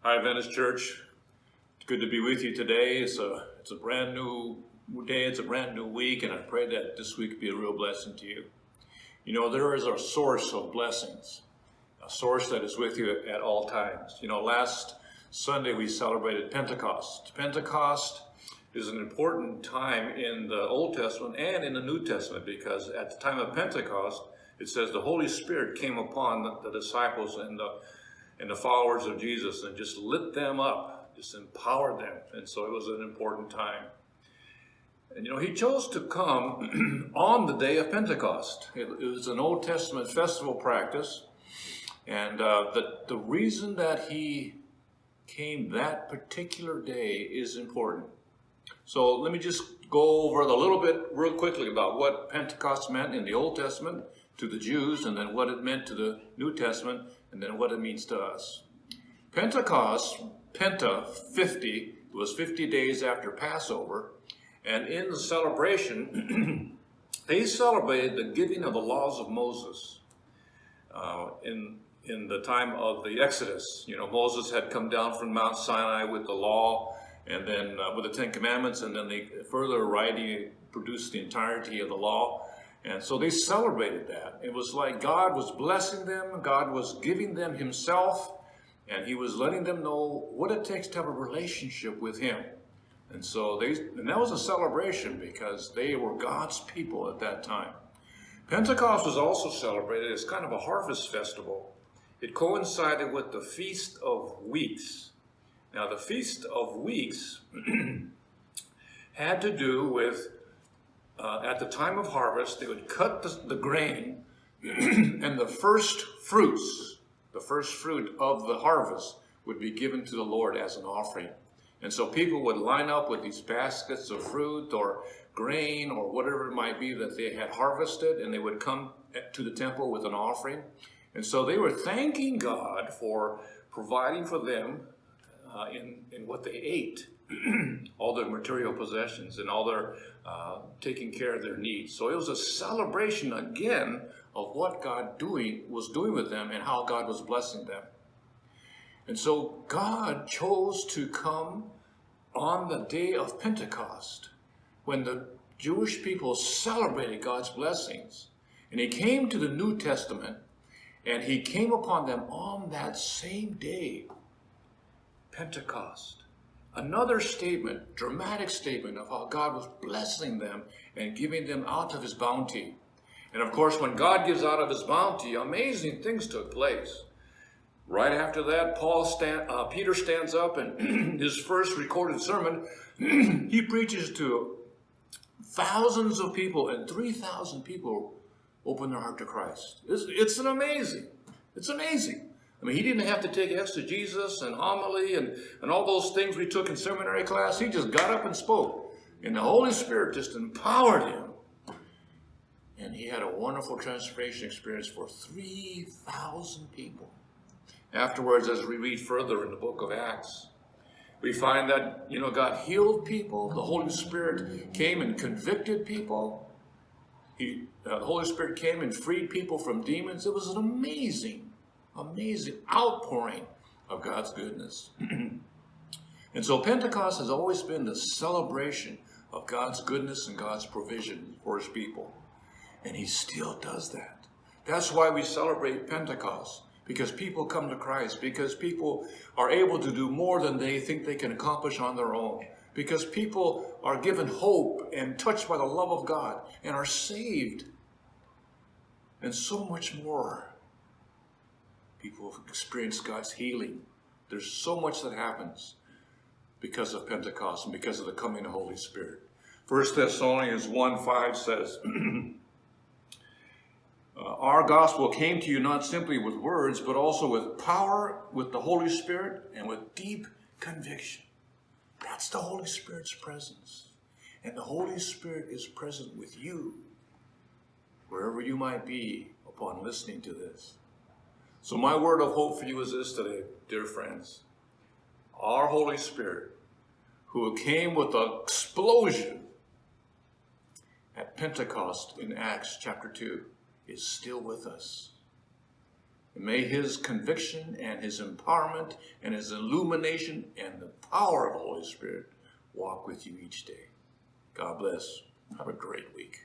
Hi, Adventist Church. It's good to be with you today. It's a brand new day. It's a brand new week, and I pray that this week be a real blessing to you. You know, there is a source of blessings, a source that is with you at all times. You know, last Sunday we celebrated Pentecost. Pentecost is an important time in the Old Testament and in the New Testament because at the time of Pentecost, it says the Holy Spirit came upon the disciples and the followers of Jesus and just lit them up, just empowered them. And so it was an important time. And you know, he chose to come on the day of Pentecost. It was an Old Testament festival practice. And the reason that he came that particular day is important. So let me just go over a little bit real quickly about what Pentecost meant in the Old Testament to the Jews, and then what it meant to the New Testament, and then what it means to us. Pentecost, Penta, 50, was 50 days after Passover, and in the celebration, they celebrated the giving of the laws of Moses in the time of the Exodus. You know, Moses had come down from Mount Sinai with the law, and then with the Ten Commandments, and then they further writing produced the entirety of the law. And so they celebrated that. It was like God was blessing them, God was giving them himself, and he was letting them know what it takes to have a relationship with him. And so that was a celebration because they were God's people at that time. Pentecost was also celebrated as kind of a harvest festival. It coincided with the Feast of Weeks. Now, the Feast of Weeks had to do with at the time of harvest, they would cut the grain and the first fruit of the harvest would be given to the Lord as an offering. And so people would line up with these baskets of fruit or grain or whatever it might be that they had harvested, and they would come to the temple with an offering. And so they were thanking God for providing for them in what they ate, all their material possessions and all their taking care of their needs. So it was a celebration again of what God was doing with them and how God was blessing them. And so God chose to come on the day of Pentecost when the Jewish people celebrated God's blessings. And he came to the New Testament and he came upon them on that same day, Pentecost. Another statement, dramatic statement of how God was blessing them and giving them out of his bounty. And of course, when God gives out of his bounty, amazing things took place. Right after that, Peter stands up and his first recorded sermon, he preaches to thousands of people, and 3,000 people open their heart to Christ. It's amazing. I mean, he didn't have to take exegesis and homily and all those things we took in seminary class. He just got up and spoke. And the Holy Spirit just empowered him. And he had a wonderful transformation experience for 3,000 people. Afterwards, as we read further in the book of Acts, we find that, you know, God healed people. The Holy Spirit came and convicted people. The Holy Spirit came and freed people from demons. It was an amazing outpouring of God's goodness. And so Pentecost has always been the celebration of God's goodness and God's provision for his people. And he still does that. That's why we celebrate Pentecost, because people come to Christ, because people are able to do more than they think they can accomplish on their own, because people are given hope and touched by the love of God and are saved, and so much more. People have experienced God's healing. There's so much that happens because of Pentecost and because of the coming of the Holy Spirit. 1 Thessalonians 1:5 says, our gospel came to you not simply with words, but also with power, with the Holy Spirit, and with deep conviction. That's the Holy Spirit's presence. And the Holy Spirit is present with you, wherever you might be upon listening to this. So my word of hope for you is this today, dear friends. Our Holy Spirit, who came with an explosion at Pentecost in Acts chapter 2, is still with us. And may his conviction and his empowerment and his illumination and the power of the Holy Spirit walk with you each day. God bless. Have a great week.